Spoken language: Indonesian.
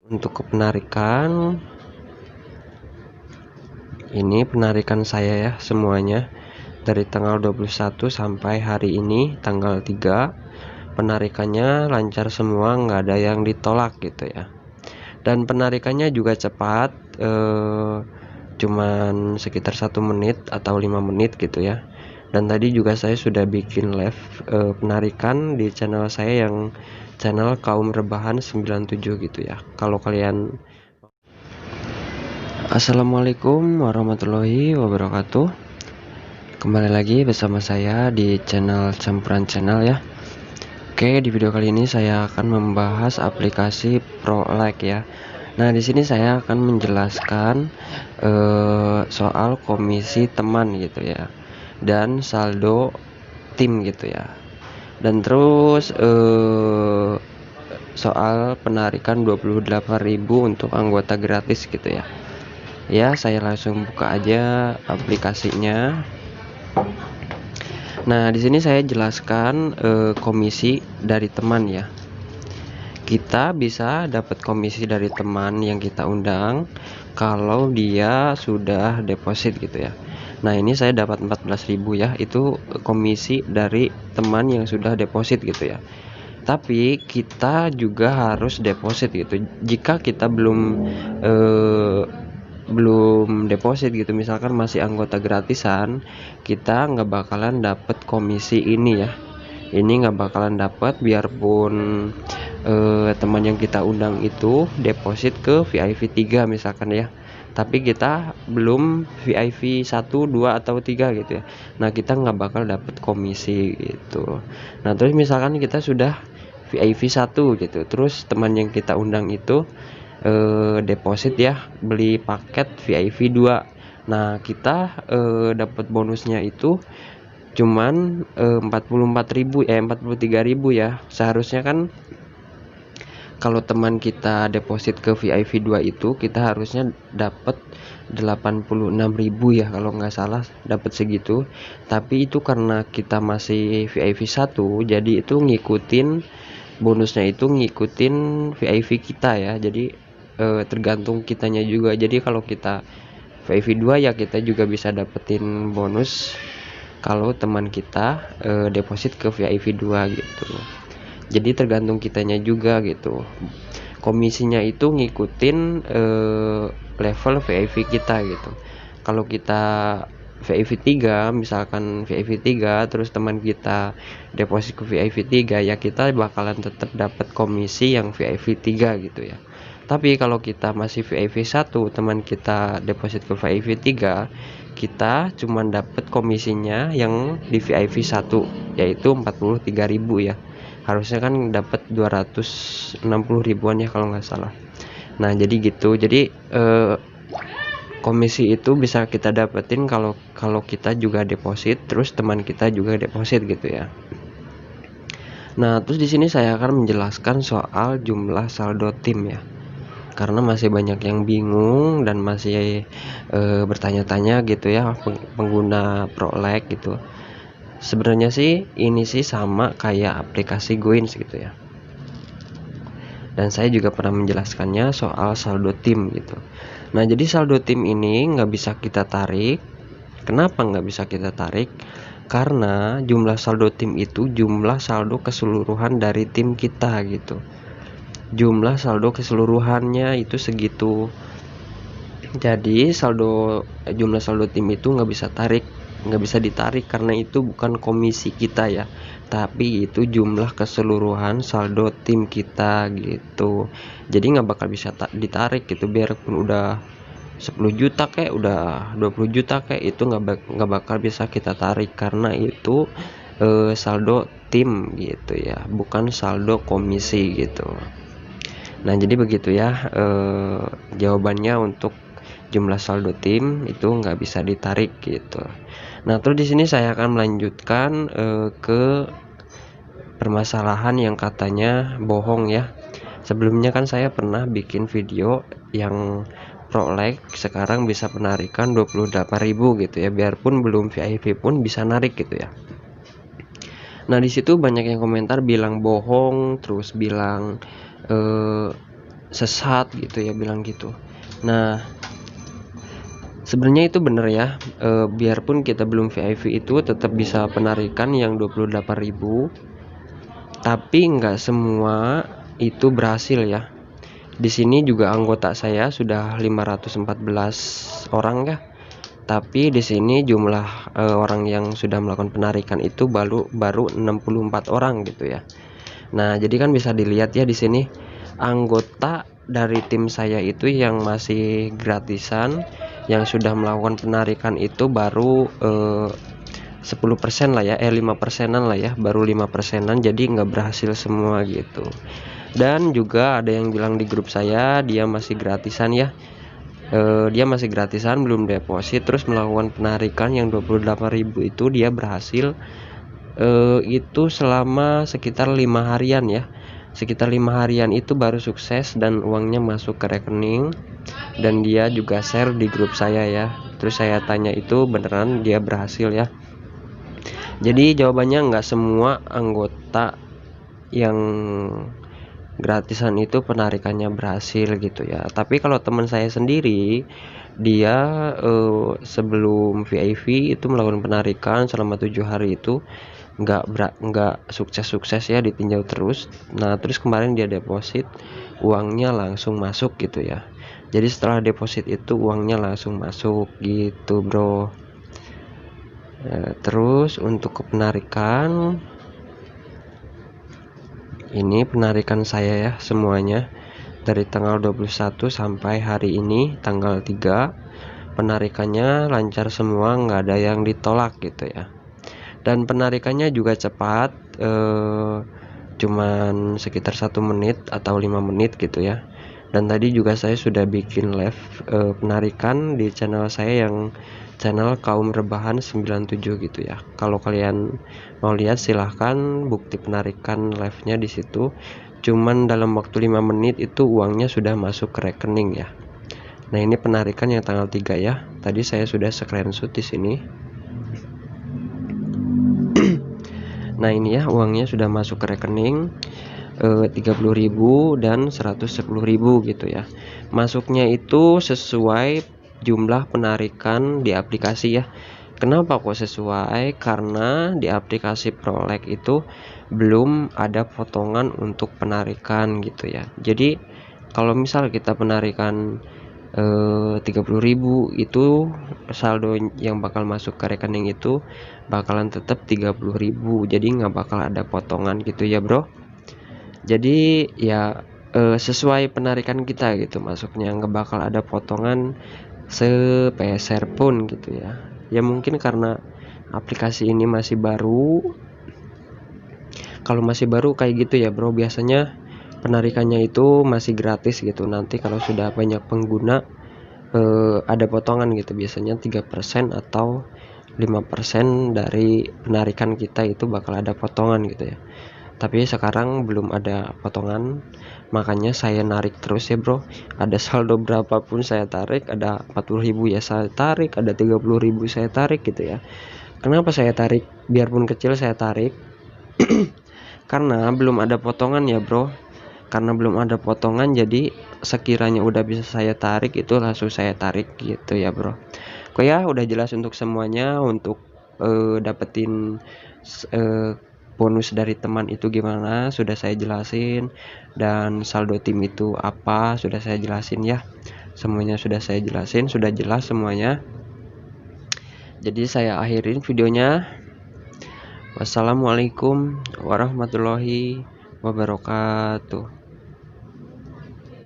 Untuk penarikan, ini penarikan saya ya semuanya dari tanggal 21 sampai hari ini tanggal 3. Penarikannya lancar semua, nggak ada yang ditolak gitu ya. Dan penarikannya juga cepat, cuman sekitar 1 menit atau 5 menit gitu ya. Dan tadi juga saya sudah bikin live penarikan di channel saya yang channel Kaum Rebahan 97 gitu ya. Kalau kalian Assalamualaikum warahmatullahi wabarakatuh. Kembali lagi bersama saya di channel Campuran Channel ya. Oke, di video kali ini saya akan membahas aplikasi ProLike ya. Nah, di sini saya akan menjelaskan soal komisi teman gitu ya, dan saldo tim gitu ya. Dan terus soal penarikan 28.000 untuk anggota gratis gitu ya. Ya, saya langsung buka aja aplikasinya. Nah, di sini saya jelaskan komisi dari teman ya. Kita bisa dapat komisi dari teman yang kita undang kalau dia sudah deposit gitu ya. Nah, ini saya dapat 14.000 ya, itu komisi dari teman yang sudah deposit gitu ya. Tapi kita juga harus deposit gitu. Jika kita belum deposit gitu, misalkan masih anggota gratisan, kita nggak bakalan dapet komisi ini ya. Ini nggak bakalan dapat biarpun teman yang kita undang itu deposit ke VIP 3 misalkan ya, tapi kita belum VIP 1, 2 atau 3 gitu ya. Nah, kita nggak bakal dapet komisi gitu. Nah, terus misalkan kita sudah VIP 1 gitu, terus teman yang kita undang itu deposit ya, beli paket VIP 2. Nah, kita dapat bonusnya itu cuman 43.000 ya. Seharusnya kan kalau teman kita deposit ke VIP 2 itu kita harusnya dapat 86.000 ya, kalau nggak salah dapat segitu. Tapi itu karena kita masih VIP 1, jadi itu ngikutin bonusnya, itu ngikutin VIP kita ya. Jadi tergantung kitanya juga. Jadi kalau kita VIP 2 ya kita juga bisa dapetin bonus kalau teman kita deposit ke VIP 2 gitu. Jadi tergantung kitanya juga gitu. Komisinya itu ngikutin level VIP kita gitu. Kalau kita VIP 3, misalkan VIP 3 terus teman kita deposit ke VIP 3 ya, kita bakalan tetap dapat komisi yang VIP 3 gitu ya. Tapi kalau kita masih VIP 1, teman kita deposit ke VIP 3, kita cuma dapat komisinya yang di VIP 1 yaitu 43.000 ya. Harusnya kan dapat 260 ribuan ya kalau nggak salah. Nah, jadi gitu. Jadi komisi itu bisa kita dapetin kalau kita juga deposit, terus teman kita juga deposit gitu ya. Nah, terus di sini saya akan menjelaskan soal jumlah saldo tim ya, karena masih banyak yang bingung dan masih bertanya-tanya gitu ya, pengguna ProLike gitu. Sebenarnya sih ini sih sama kayak aplikasi Goins gitu ya. Dan saya juga pernah menjelaskannya soal saldo tim gitu. Nah, jadi saldo tim ini nggak bisa kita tarik. Kenapa nggak bisa kita tarik? Karena jumlah saldo tim itu jumlah saldo keseluruhan dari tim kita gitu. Jumlah saldo keseluruhannya itu segitu. Jadi jumlah saldo tim itu nggak bisa ditarik karena itu bukan komisi kita ya, tapi itu jumlah keseluruhan saldo tim kita gitu. Jadi nggak bakal bisa ditarik gitu, biarpun udah 10 juta kayak udah 20 juta kayak itu nggak bakal bisa kita tarik karena itu saldo tim gitu ya, bukan saldo komisi gitu. Nah, jadi begitu ya jawabannya untuk jumlah saldo tim itu nggak bisa ditarik gitu. Nah, terus di sini saya akan melanjutkan ke permasalahan yang katanya bohong ya. Sebelumnya kan saya pernah bikin video yang ProLike sekarang bisa penarikan 28.000 gitu ya, biarpun belum VIP pun bisa narik gitu ya. Nah, di situ banyak yang komentar bilang bohong, terus bilang sesat gitu ya, bilang gitu. Nah, sebenarnya itu bener ya, biarpun kita belum VIP itu tetap bisa penarikan yang 28.000, tapi nggak semua itu berhasil ya. Di sini juga anggota saya sudah 514 orang ya, tapi di sini jumlah orang yang sudah melakukan penarikan itu baru 64 orang gitu ya. Nah, jadi kan bisa dilihat ya di sini anggota dari tim saya itu yang masih gratisan, yang sudah melakukan penarikan itu baru 10% lah ya, 5%-an lah ya, baru 5%-an, jadi nggak berhasil semua gitu. Dan juga ada yang bilang di grup saya dia masih gratisan ya, dia masih gratisan belum deposit terus melakukan penarikan yang 28.000 itu dia berhasil itu selama sekitar 5 harian ya, sekitar 5 harian itu baru sukses dan uangnya masuk ke rekening, dan dia juga share di grup saya ya. Terus saya tanya itu beneran dia berhasil ya. Jadi jawabannya nggak semua anggota yang gratisan itu penarikannya berhasil gitu ya. Tapi kalau teman saya sendiri, dia sebelum VIP itu melakukan penarikan selama 7 hari itu nggak sukses ya, ditinjau terus. Nah, terus kemarin dia deposit, uangnya langsung masuk gitu ya. Jadi setelah deposit itu uangnya langsung masuk gitu bro. Terus untuk penarikan, ini penarikan saya ya semuanya dari tanggal 21 sampai hari ini tanggal 3, penarikannya lancar semua, nggak ada yang ditolak gitu ya. Dan penarikannya juga cepat, cuman sekitar 1 menit atau 5 menit gitu ya. Dan tadi juga saya sudah bikin live penarikan di channel saya yang channel Kaum Rebahan 97 gitu ya. Kalau kalian mau lihat silahkan, bukti penarikan live-nya di situ. Cuman dalam waktu 5 menit itu uangnya sudah masuk ke rekening ya. Nah, ini penarikan yang tanggal 3 ya. Tadi saya sudah screenshot di sini. Nah, ini ya uangnya sudah masuk ke rekening 30.000 dan 110.000 gitu ya. Masuknya itu sesuai jumlah penarikan di aplikasi ya. Kenapa kok sesuai? Karena di aplikasi Prolek itu belum ada potongan untuk penarikan gitu ya. Jadi kalau misal kita penarikan 30.000 itu saldo yang bakal masuk ke rekening itu bakalan tetap 30.000, jadi nggak bakal ada potongan gitu ya bro. Jadi ya sesuai penarikan kita gitu masuknya, nggak bakal ada potongan sepeser pun gitu ya. Ya mungkin karena aplikasi ini masih baru. Kalau masih baru kayak gitu ya bro, biasanya penarikannya itu masih gratis gitu. Nanti kalau sudah banyak pengguna ada potongan gitu, biasanya 3% atau 5% dari penarikan kita itu bakal ada potongan gitu ya. Tapi sekarang belum ada potongan, makanya saya narik terus ya bro. Ada saldo berapapun saya tarik, ada 40.000 ya saya tarik, ada 30.000 saya tarik gitu ya. Kenapa saya tarik biarpun kecil saya tarik? Karena belum ada potongan ya bro. Karena belum ada potongan, jadi sekiranya udah bisa saya tarik itu langsung saya tarik gitu ya bro. Kok ya udah jelas untuk semuanya. Untuk dapetin bonus dari teman itu gimana sudah saya jelasin, dan saldo tim itu apa sudah saya jelasin ya. Semuanya sudah saya jelasin, sudah jelas semuanya. Jadi saya akhirin videonya. Wassalamualaikum warahmatullahi wabarakatuh.